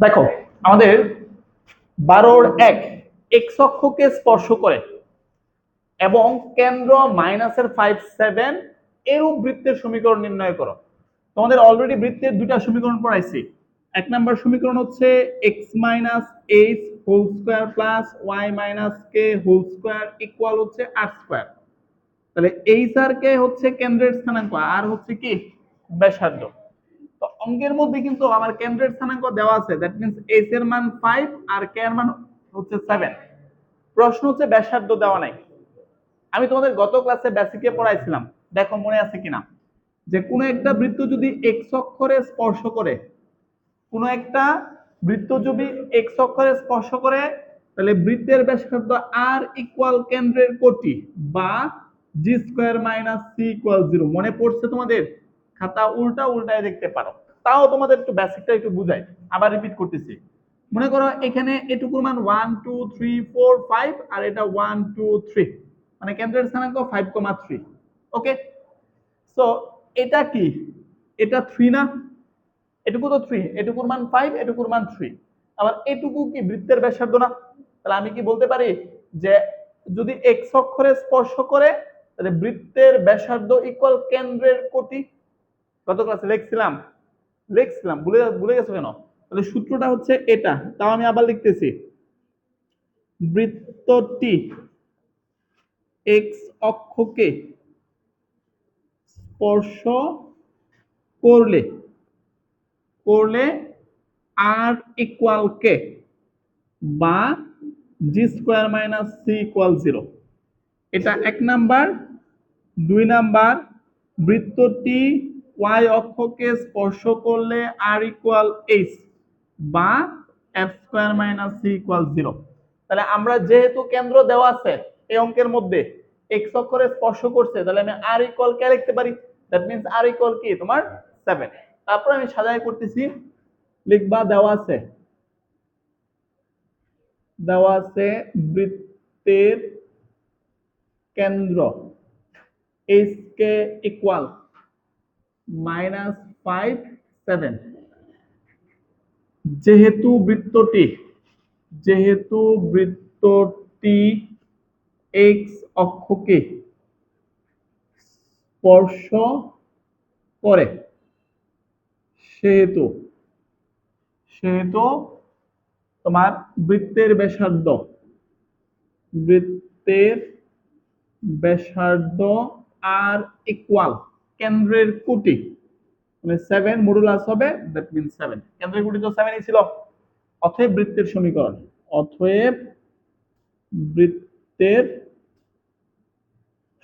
দেখো, আমাদের 12-1 এক্স অক্ষকে স্পর্শ করে এবং কেন্দ্র -5-7 এরূপ বৃত্তের সমীকরণ নির্ণয় করো। তোমাদের অলরেডি বৃত্তের দুইটা সমীকরণ পড়াইছি। এক নাম্বার সমীকরণ হচ্ছে x minus h whole square plus y minus k whole square equal হচ্ছে আর স্কোয়ার। তাহলে এইচ আর কে হচ্ছে কেন্দ্রের স্থানাঙ্ক, আর হচ্ছে কি ব্যাসার্ধ। তো অঙ্কের মধ্যে কিন্তু আমার কেন্দ্রের স্থানাঙ্ক দেওয়া আছে, দ্যাট মিন্স এইচ এর মান 5 আর কে এর মান হচ্ছে 7। প্রশ্ন হচ্ছে ব্যাসার্ধ দেওয়া নাই। আমি তোমাদের গত ক্লাসে বেসিকে পড়াইছিলাম, দেখো মনে আছে কিনা, যে কোনো একটা বৃত্ত যদি এক্স অক্ষরে স্পর্শ করে, কোনো একটা বৃত্ত যদি এক্স অক্ষরে স্পর্শ করে, তাহলে বৃত্তের ব্যাসার্ধ আর ইকুয়াল কেন্দ্রের কোটি বা G square minus C equal 0। মনে পড়ছে তোমাদের? খাতা উল্টায় দেখতে পারো, তাও তোমাদের একটু বেসিকটা একটু বুঝাই। আবার রিপিট করতেছি। মনে করো এখানে এটুকুর মান 1 2 3 4 5 আর এটা 1 2 3, মানে কেন্দ্রের স্থানাঙ্ক 5,3। ওকে, সো এটা কি? এটা 3 না? এটুকু তো 3, এটুকুর মান 5, এটুকুর মান 3। আবার এটুকু কি বৃত্তের ব্যাসার্ধ না? তাহলে আমি কি বলতে পারি যে যদি এক্স অক্ষরে স্পর্শ করে, তাহলে বৃত্তের ব্যাসার্ধ ইকুয়াল কেন্দ্রের কোটি। গত ক্লাসে লিখছিলাম, ভুলে ভুলে গেছো কেন? তাহলে সূত্রটা হচ্ছে এটা, তাও আমি আবার লিখতেছি। বৃত্তটি এক্স অক্ষকে স্পর্শ করলে করলে আর ইকুয়াল কে বা G square minus C equal 0। এটা এক নাম্বার। দুই নাম্বার, বৃত্তটি ওয়াই অক্ষকে স্পর্শ করলে আর ইকুয়াল এইচ বা F square minus C equal 0। তাহলে আমরা যেহেতু কেন্দ্র দেওয়া আছে এই অঙ্কের মধ্যে, এক্স অক্ষরে স্পর্শ করছে, তাহলে আমি আর ইকুয়াল কে লিখতে পারি, দ্যাট মিন্স আর ইকুয়াল কি তোমার 7। তারপর আমি সাজাই করতেছি, লিখবা দেওয়া আছে বৃত্তের কেন্দ্র এইচ কে ইকুয়াল -5 7। যেহেতু বৃত্তটি এক্স অক্ষকে স্পর্শ করে, সেহেতু সেহেতু তোমার বৃত্তের ব্যাসার্ধ আর ইকুয়াল কেন্দ্রের কোটি, মানে 7 মডুলাস হবে, দ্যাট মিন্স 7। কেন্দ্রের কোটি তো 7ই ছিল। অতএব বৃত্তের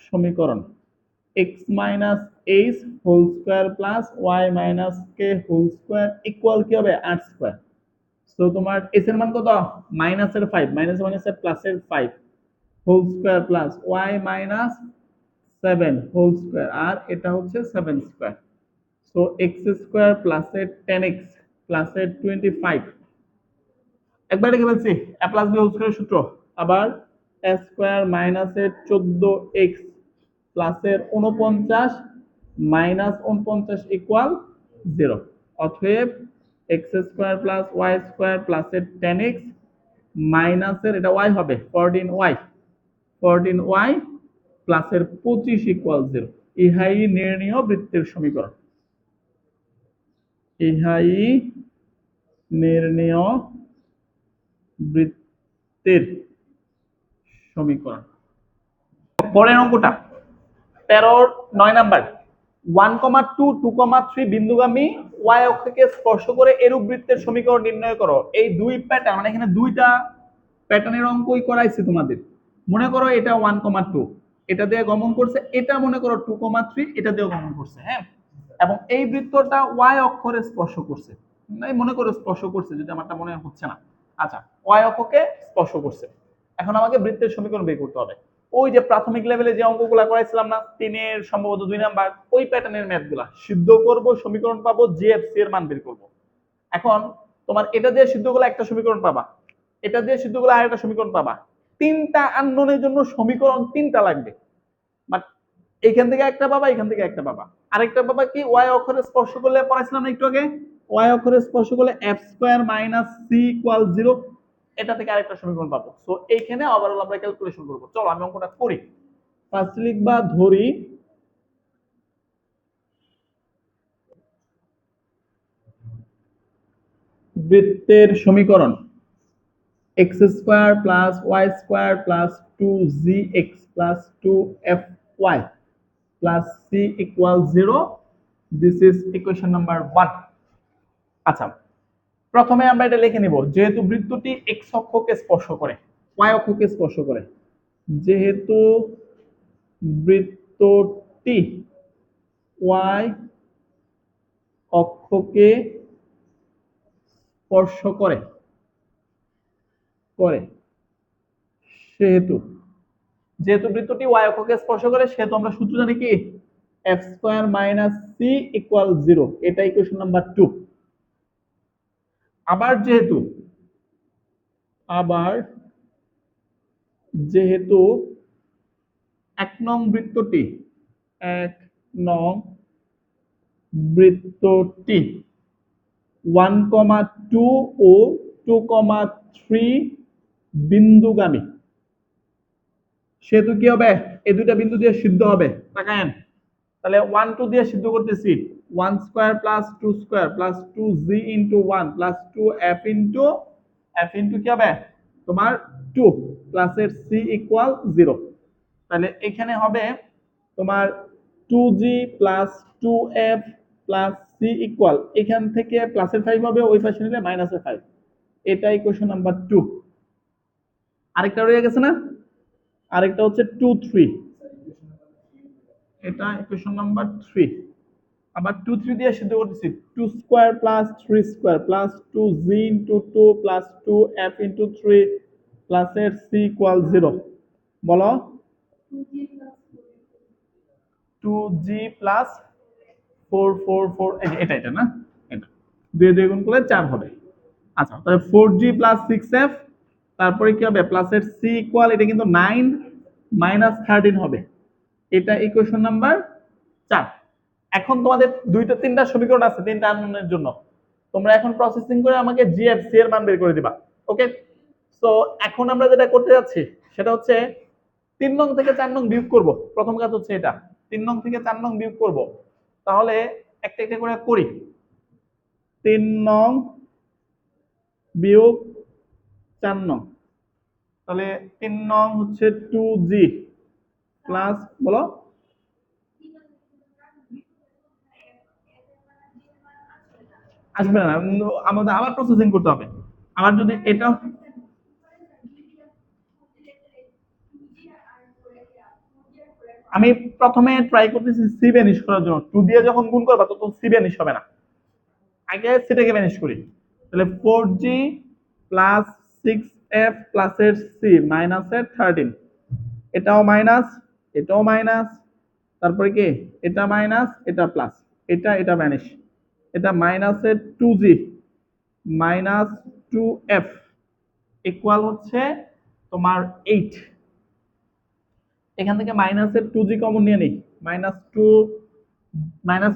সমীকরণ x minus h whole square plus y minus k whole square equal কি হবে আর স্কোয়ার। তো তোমার এস এর মান কত? মাইনাসের 5, মাইনাসের প্লাসের 5 whole square plus y minus 7 whole square, r এটা হচ্ছে 7 স্কোয়ার। সো এক্স স্কোয়ার প্লাসের 10x প্লাসের 25, একবার লিখে ফেলছি এ প্লাস বি হোল স্কয়ারের সূত্র। আবার এ স্কয়ার মাইনাসের 14x প্লাসের 49 মাইনাস 49 ইকুয়াল 0। অতএব X square plus Y square প্লাসের 10x মাইনাসের এটা y হবে 14y প্লাসের 25 ইকুয়াল 0। ইহাই নির্ণীয় বৃত্তের সমীকরণ। ইহাই নির্ণীয় বৃত্তের সমীকরণ। পরের অঙ্কটা 9 নাম্বার, 1,2 2,3 বিন্দুগামী ওয়াই অক্ষকে স্পর্শ করে এরূপ বৃত্তের সমীকরণ নির্ণয় করো। এই দুই প্যাটার্ন, মানে এখানে দুইটা প্যাটার্নের অঙ্কই করাইছি তোমাদের। মনে করো এটা 1,2 এটা দিয়ে গমন করছে, এটা মনে করো 2,3 এটা দিয়ে গমন করছে, হ্যাঁ, এবং এই বৃত্তটা ওয়াই অক্ষরে স্পর্শ করছে। মনে করো স্পর্শ করছে, যদি আমারটা মনে হচ্ছে না। আচ্ছা, ওয়াই অক্ষকে স্পর্শ করছে। এখন আমাকে বৃত্তের সমীকরণ বের করতে হবে। ওই যে প্রাথমিক লেভেলে যে অঙ্কগুলো করাইছিলাম না, 3 সম্ভবত 2 নাম্বার, ওই প্যাটার্নের ম্যাথগুলা সিদ্ধ করব, সমীকরণ পাবো, জিএফসি এর মান বের করব। এখন তোমার এটা দিয়ে সিদ্ধ করলে একটা সমীকরণ পাবা, এটা দিয়ে সিদ্ধ করলে আরেকটা সমীকরণ পাবা। তিনটা আননোনের জন্য সমীকরণ তিনটা লাগবে। বাট এইখান থেকে একটা পাবা, এখান থেকে একটা পাবা, আরেকটা পাবা কি ওয়াই অক্ষরে স্পর্শ করলে পড়াইছিলাম না একটু আগে, ওয়াই অক্ষরে স্পর্শ করলে F square minus C equal 0, এটা থেকে আরেকটা সমীকরণ পাবো। সো এইখানে ওভারঅল আমরা ক্যালকুলেশন করব। চলো আমি অঙ্কটা করি। ফার্স্ট লিখবা ধরি বৃত্তের সমীকরণ x square plus Y square plus 2gx plus 2fy plus c equal 0, this is equation number 1। আচ্ছা, প্রথমে আমরা এটা লিখে নিব, যেহেতু বৃত্তটি x অক্ষকে স্পর্শ করে, y অক্ষকে স্পর্শ করে, যেহেতু বৃত্তটি y অক্ষকে স্পর্শ করে করে সেহেতু যেহেতু বৃত্তটি y অক্ষকে স্পর্শ করে সেহেতু আমরা সূত্র জানি কি f square minus c equal 0, এটা ইকুয়েশন নাম্বার 2। আবার যেহেতু এক নং বৃত্তটি 1,2 ও 2,3 বিন্দুগামী, সেহেতু কি হবে, এই দুইটা বিন্দু দিয়ে সিদ্ধ হবে। তাকায়েন, তাহলে 1 2 দিয়ে সিদ্ধ করতেছি, 1 square plus 2 square plus 2g into 1 plus 2f into কি হবে তোমার 2 প্লাস এর c ইকুয়াল 0। তাহলে এখানে হবে তোমার 2g plus 2f plus c equal, এখান থেকে প্লাসের 5 হবে, ওই পাশে নিলে মাইনাসের 5, এটা ইকুয়েশন নাম্বার 2। আরেকটা রয়ে গেছে না, আরেকটা হচ্ছে 2 3, এটা ইকুয়েশন নাম্বার 3। আবার 2 3 দিয়ে সিদ্ধ করতেছি, 2 square plus 3 square plus 2g into 2 plus 2f into 3 plus এর c ইকুয়াল 0। বলো 2g প্লাস 4 4 4, এটা না, এটা 2 2 গুণ করলে 4 হবে। আচ্ছা, তাহলে 4g প্লাস 6f, তারপরে কি হবে প্লাস এর c ইকুয়াল, এটা কিন্তু 9 মাইনাস 13 হবে, এটা ইকুয়েশন নাম্বার 4। এখন তোমাদের দুইটা তিনটা সমীকরণ আছে তিনটা আননোনের জন্য, তোমরা এখন প্রসেসিং করে আমাকে জি এফ সি এর মান বের করে দিবা। ওকে, সো এখন আমরা যেটা করতে যাচ্ছি সেটা হচ্ছে 3 নং থেকে 4 নং বিয়োগ করব। প্রথম কাজ হচ্ছে এটা, 3 নং থেকে 4 নং বিয়োগ করব। তাহলে একটা একটা করে করি। 3 নং বিয়োগ 4 নং, তাহলে 3 নং হচ্ছে 2g প্লাস, বলো আসবে না, আমাদের আবার প্রসেসিং করতে হবে। আবার যদি এটা, আমি প্রথমে ট্রাই করতেছি সি ভ্যানিশ করার জন্য, 2 দিয়ে যখন গুণ করবা তখন সি ভ্যানিশ হবে না, আগে সেটাকে ভ্যানিশ করি। তাহলে 4g প্লাস 6f প্লাস এর সি মাইনাস এর 13, এটাও মাইনাস, এটাও মাইনাস, তারপরে কি এটা মাইনাস, এটা প্লাস, এটা ভ্যানিশ, এটা মাইনাস এর 2g মাইনাস 2f ইকুয়াল হচ্ছে তোমার 8। এখান থেকে মাইনাসের 2g কমন নিয়ে নেই, মাইনাস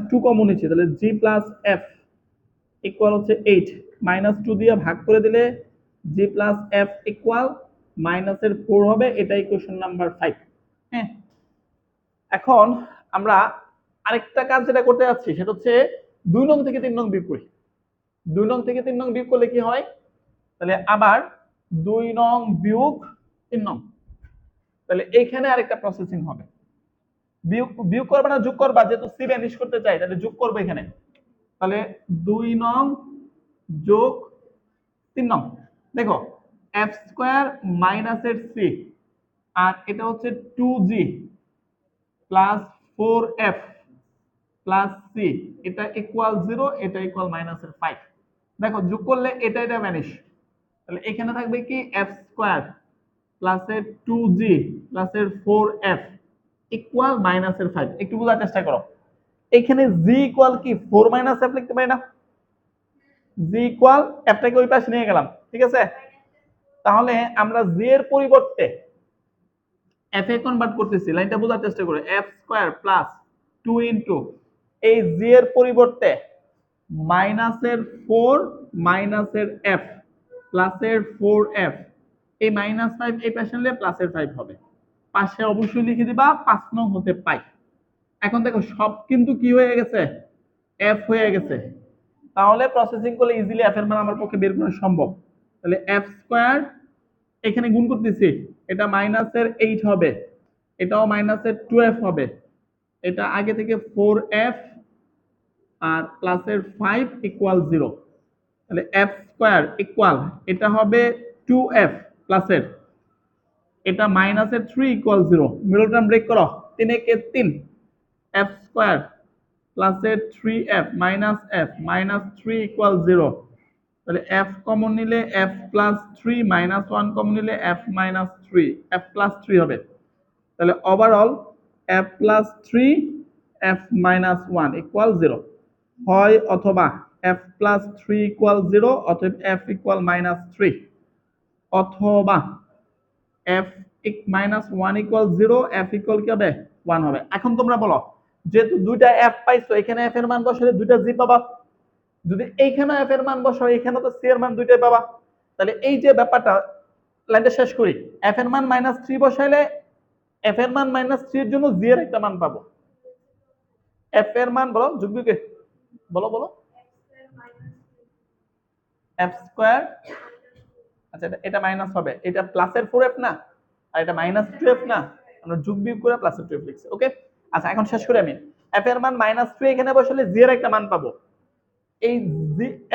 টু কমন নিচ্ছি, তাহলে g প্লাস f ইকুয়াল হচ্ছে 8, মাইনাস 2 দিয়ে ভাগ করে দিলে g প্লাস f ইকুয়াল মাইনাসের 4 হবে, এটা ইকুয়েশন নাম্বার 5। হ্যাঁ, এখন আমরা আরেকটা কাজ যেটা করতে যাচ্ছি সেটা হচ্ছে 2 নং থেকে 3 নং বিয়োগ করি। 2 নং থেকে 3 নং বিয়োগ করলে কি হয়, তাহলে আবার 2 নং বিয়োগ 3 নং, তাহলে এইখানে আরেকটা প্রসেসিং হবে। বিয়োগ বিয়োগ করবে না যোগ করবা, যেহেতু সি ভ্যানিশ করতে চাই তাহলে যোগ করবে এখানে। তাহলে 2 নং যোগ 3 নং, দেখো f স্কয়ার মাইনাস এর সি, আর এটা হচ্ছে 2g plus 4f plus C, এটা ইকুয়াল 0, এটা ইকুয়াল মাইনাস এর 5। দেখো যোগ করলে এটা ভ্যানিশ, তাহলে এখানে থাকবে কি f স্কয়ার প্লাস এর 2g প্লাস এর 4f ইকুয়াল মাইনাস এর 5। একটু বোঝার চেষ্টা করো, এখানে g ইকুয়াল কি 4 মাইনাস f লিখতে পারি না, g ইকুয়াল f টাকে ওই পাশে নিয়ে গেলাম, ঠিক আছে। তাহলে আমরা g এর পরিবর্তে f এ কনভার্ট করতেছি, লাইনটা বোঝার চেষ্টা করো, f স্কয়ার প্লাস 2 ইনটু এই g এর পরিবর্তে মাইনাসের 4 মাইনাসের এফ প্লাসের 4f, এই -5 এই পাশে নিলে প্লাসের 5 হবে, পাশে অবশ্যই লিখে দিবা 5 নং হতে পাই। এখন দেখো সব কিন্তু কি হয়ে গেছে, এফ হয়ে গেছে, তাহলে প্রসেসিং করলে ইজিলি এফ এর মান আমার পক্ষে বের করা সম্ভব। তাহলে এফ স্কয়ার এখানে গুণ করতেছি, এটা মাইনাসের 8 হবে, এটাও মাইনাসের 2f হবে, এটা আগে থেকে 4f আর প্লাসের 5 ইকুয়াল 0, তাহলে এফ স্কয়ার ইকুয়াল এটা হবে 2f প্লাসের এটা মাইনাসের 3 ইকুয়াল 0, মিডল টার্ম ব্রেক করো, 3 একে 3, f স্কয়ার প্লাসের 3f minus f minus 3 equal 0, তাহলে f কমন নিলে f প্লাস 3 মাইনাস 1 কমন নিলে f মাইনাস 3, f প্লাস 3 হবে, তাহলে overall f plus 3 f minus 1 equal 0, হয় অথবা f প্লাস 3 ইকুয়াল 0 অতএব f ইকুয়াল মাইনাস 3, অথবা f minus 1 equal 0 f equal কি হবে 1 হবে। এখন তোমরা বলো যেহেতু দুইটা f পাইছো এখানে f এর মান বসালে দুইটা g পাবা, যদি এইখানে f এর মান বসাও এখানে তো c এর মান দুইটাই পাবা, তাহলে এই যে ব্যাপারটা লাইনটা শেষ করি, f এর মান -3 বসাইলে f এর মান -3 এর জন্য g এর একটা মান পাবো, f এর মান বলো যুগ্মকে বলো বলো f স্কয়ার, আচ্ছা এটা মাইনাস হবে, এটা প্লাসের 4f না আর এটা মাইনাস 2f না, আমরা যোগ বিয়োগ করে প্লাসের 2f লিখছি, ওকে। আচ্ছা এখন শেষ করি আমি, f এর মান -3 এখানে বসালে g এর একটা মান পাবো, এই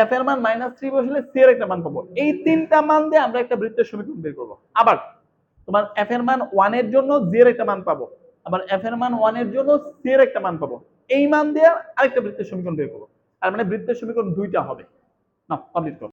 f এর মান -3 বসালে c এর একটা মান পাবো, এই তিনটা মান দিয়ে আমরা একটা বৃত্তের সমীকরণ বের করব। আবার তোমার f এর মান 1 এর জন্য g এর একটা মান পাবো, আবার f এর মান 1 এর জন্য c এর একটা মান পাবো, এই মান দিয়ে আরেকটা বৃত্তের সমীকরণ বের করব, আর মানে বৃত্তের সমীকরণ দুইটা হবে। না কমপ্লিট করো।